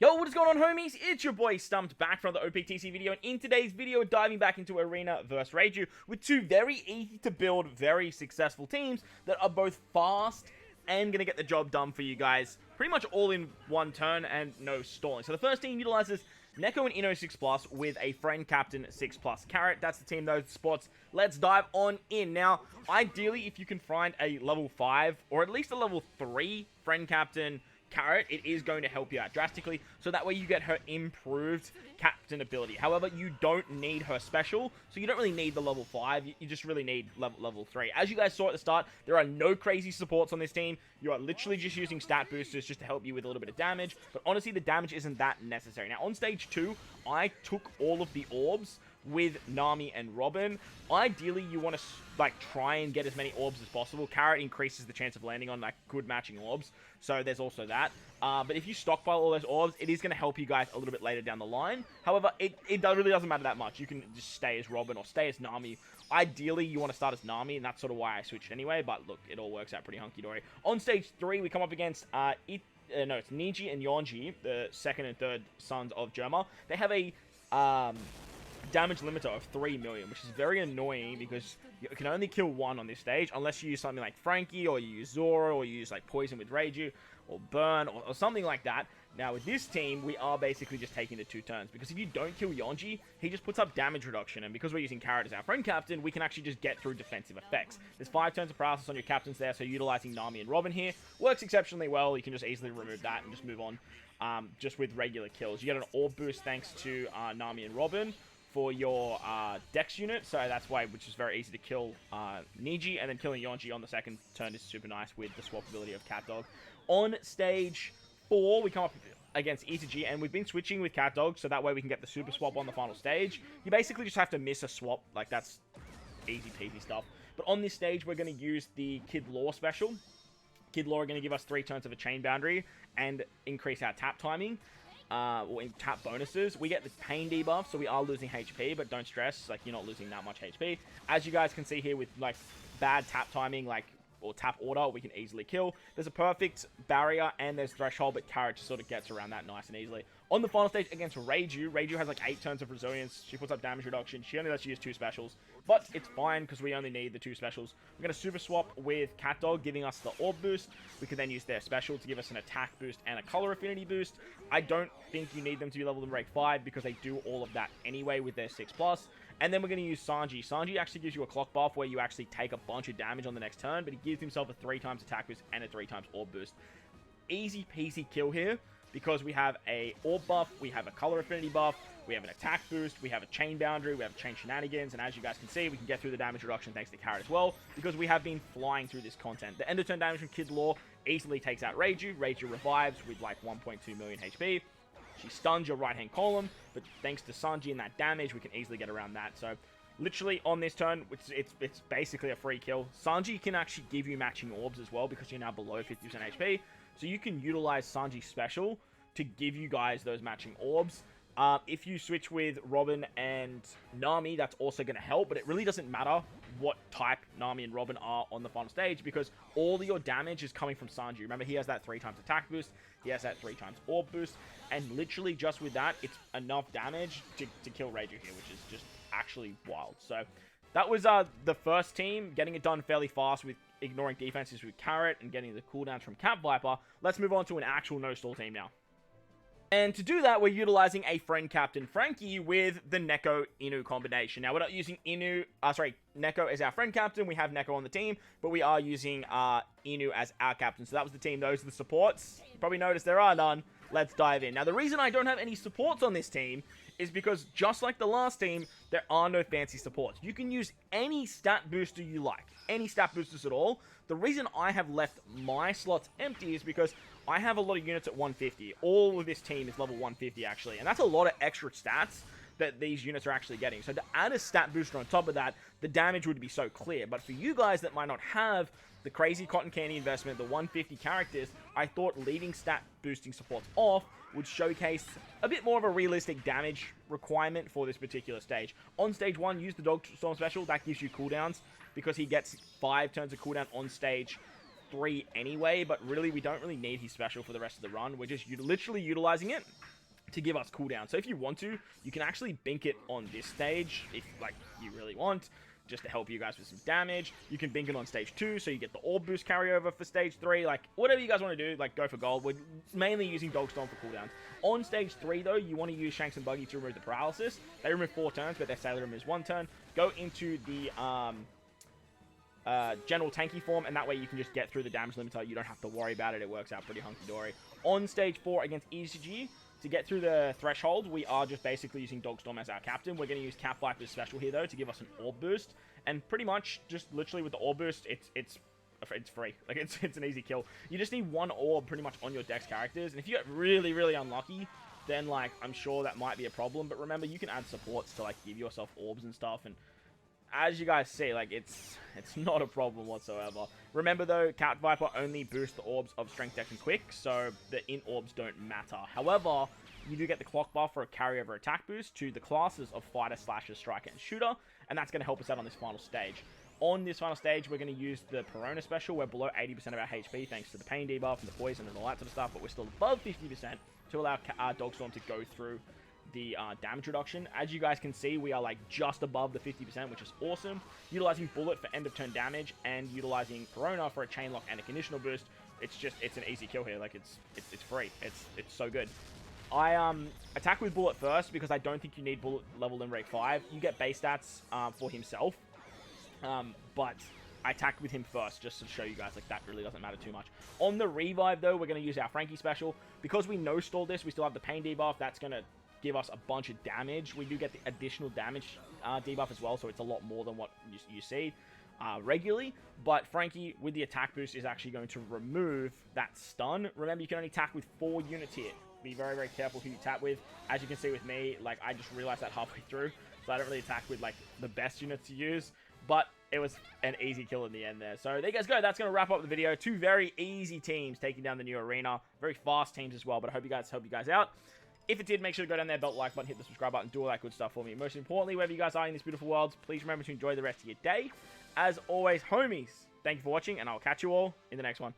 Yo, what is going on, homies? It's your boy Stumped back from the OPTC video, and in today's video, diving back into Arena vs Reiju with two very easy to build, very successful teams that are both fast and gonna get the job done for you guys pretty much all in one turn and no stalling. So the first team utilizes Neko and Ino 6+ with a friend captain 6+ carrot. That's the team, those spots. Let's dive on in. Now, ideally, if you can find a level 5 or at least a level 3 friend captain carrot, it is going to help you out drastically, so that way you get her improved captain ability. However, you don't need her special, so you don't really need the level 5, you just really need level 3. As you guys saw at the start, there are no crazy supports on this team. You are literally just using stat boosters just to help you with a little bit of damage, but honestly, the damage isn't that necessary. Now, on stage 2, I took all of the orbs with Nami and Robin. Ideally, you want to try and get as many orbs as possible. Carrot increases the chance of landing on good matching orbs, so there's also that. But if you stockpile all those orbs, it is going to help you guys a little bit later down the line. However, it really doesn't matter that much. You can just stay as Robin or stay as Nami. Ideally, you want to start as Nami, and that's sort of why I switched anyway, but look, it all works out pretty hunky-dory. On stage 3, we come up against it's Niji and Yonji, the second and third sons of Germa. They have a damage limiter of 3 million, which is very annoying because you can only kill one on this stage unless you use something like Frankie, or you use Zoro, or you use Poison with Reiju, or Burn, or something like that. Now with this team, we are basically just taking the 2 turns, because if you don't kill Yonji, he just puts up damage reduction, and because we're using Carrot as our friend captain, we can actually just get through defensive effects. There's 5 turns of paralysis on your captains there, so utilizing Nami and Robin here works exceptionally well. You can just easily remove that and just move on just with regular kills. You get an orb boost thanks to Nami and Robin for your Dex unit, so that's why, which is very easy to kill Niji, and then killing Yonji on the second turn is super nice with the swap ability of CatDog. On stage 4, we come up against E2G, and we've been switching with CatDog, so that way we can get the super swap on the final stage. You basically just have to miss a swap, that's easy peasy stuff. But on this stage, we're going to use the Kid Law special. Kid Law are going to give us 3 turns of a chain boundary and increase our tap timing. Or in tap bonuses. We get the pain debuff, so we are losing HP, but don't stress, you're not losing that much HP. As you guys can see here with bad tap timing, or tap order, we can easily kill. There's a perfect barrier and there's threshold, but Carrot just sort of gets around that nice and easily. On the final stage against Reiju, Reiju has 8 turns of resilience. She puts up damage reduction. She only lets you use 2 specials, but it's fine because we only need the 2 specials. We're going to super swap with CatDog, giving us the orb boost. We can then use their special to give us an attack boost and a color affinity boost. I don't think you need them to be leveled in rank 5 because they do all of that anyway with their 6+. And then we're going to use Sanji. Sanji actually gives you a clock buff where you actually take a bunch of damage on the next turn, but he gives himself a 3 times attack boost and a 3 times orb boost. Easy peasy kill here, because we have a orb buff, we have a color affinity buff, we have an attack boost, we have a chain boundary, we have chain shenanigans, and as you guys can see, we can get through the damage reduction thanks to Carrot as well, because we have been flying through this content. The end of turn damage from Kid Law easily takes out Reiju. Reiju revives with 1.2 million HP. She stuns your right-hand column, but thanks to Sanji and that damage, we can easily get around that. So, literally, on this turn, it's basically a free kill. Sanji can actually give you matching orbs as well, because you're now below 50% HP. So you can utilize Sanji's special to give you guys those matching orbs. If you switch with Robin and Nami, that's also going to help, but it really doesn't matter what type Nami and Robin are on the final stage, because all of your damage is coming from Sanji. Remember, he has that 3 times attack boost, he has that 3 times orb boost, and literally just with that, it's enough damage to kill Reiju here, which is just actually wild. So that was the first team, getting it done fairly fast with ignoring defenses with Carrot and getting the cooldowns from Cat Viper. Let's move on to an actual no-stall team now. And to do that, we're utilizing a friend captain, Frankie, with the Neko Inu combination. Now, we're not using Neko as our friend captain. We have Neko on the team, but we are using Inu as our captain. So that was the team. Those are the supports. You probably noticed there are none. Let's dive in. Now, the reason I don't have any supports on this team is because, just like the last team, there are no fancy supports. You can use any stat booster you like. Any stat boosters at all. The reason I have left my slots empty is because I have a lot of units at 150. All of this team is level 150, actually. And that's a lot of extra stats that these units are actually getting. So to add a stat booster on top of that, the damage would be so clear. But for you guys that might not have the crazy cotton candy investment, the 150 characters, I thought leaving stat boosting supports off would showcase a bit more of a realistic damage requirement for this particular stage. On stage 1, use the Dog Storm special. That gives you cooldowns, because he gets 5 turns of cooldown on stage 3 anyway, but really we don't really need his special for the rest of the run. We're just literally utilizing it to give us cooldown. So if you want to, you can actually bink it on this stage if like you really want, just to help you guys with some damage. You can bink it on stage 2, so you get the orb boost carryover for stage 3. Like, whatever you guys want to do, like, go for gold. We're mainly using Dogstorm for cooldowns. On stage 3, though, you want to use Shanks and Buggy to remove the paralysis. They remove 4 turns, but their Sailor removes 1 turn. Go into the general tanky form, and that way you can just get through the damage limiter. You don't have to worry about it. It works out pretty hunky-dory. On stage 4 against ECG, to get through the threshold, we are just basically using Dogstorm as our captain. We're going to use Cat Viper's special here, though, to give us an orb boost. And pretty much, just literally with the orb boost, it's free. Like, it's an easy kill. You just need 1 orb pretty much on your Dex characters. And if you get really, really unlucky, then, like, I'm sure that might be a problem. But remember, you can add supports to, like, give yourself orbs and stuff. And as you guys see, like, it's not a problem whatsoever. Remember, though, Cat Viper only boosts the orbs of Strength, Dex, and Quick, so the int orbs don't matter. However, you do get the clock buff for a carryover attack boost to the classes of Fighter, Slasher, Striker, and Shooter, and that's going to help us out on this final stage. On this final stage, we're going to use the Perona special. We're below 80% of our HP thanks to the Pain debuff and the Poison and all that sort of stuff, but we're still above 50% to allow Dogstorm to go through the damage reduction. As you guys can see, we are like just above the 50%, which is awesome. Utilizing Bullet for end of turn damage and utilizing Perona for a chain lock and a conditional boost. It's an easy kill here. Like it's free. It's so good. I attack with Bullet first because I don't think you need Bullet leveled in rank 5. You get base stats for himself, but I attack with him first just to show you guys like that really doesn't matter too much. On the revive though, we're going to use our Frankie special. Because we no-stall this, we still have the Pain debuff. That's going to give us a bunch of damage. We do get the additional damage debuff as well, so it's a lot more than what you see regularly. But Frankie, with the attack boost, is actually going to remove that stun. Remember, you can only attack with 4 units here. Be very, very careful who you tap with. As you can see with me, like, I just realized that halfway through, so I don't really attack with, like, the best units to use. But it was an easy kill in the end there. So there you guys go. That's going to wrap up the video. 2 very easy teams taking down the new arena. Very fast teams as well, but I hope you guys help you guys out. If it did, make sure to go down there, belt the like button, hit the subscribe button, do all that good stuff for me. Most importantly, wherever you guys are in this beautiful world, please remember to enjoy the rest of your day. As always, homies, thank you for watching, and I'll catch you all in the next one.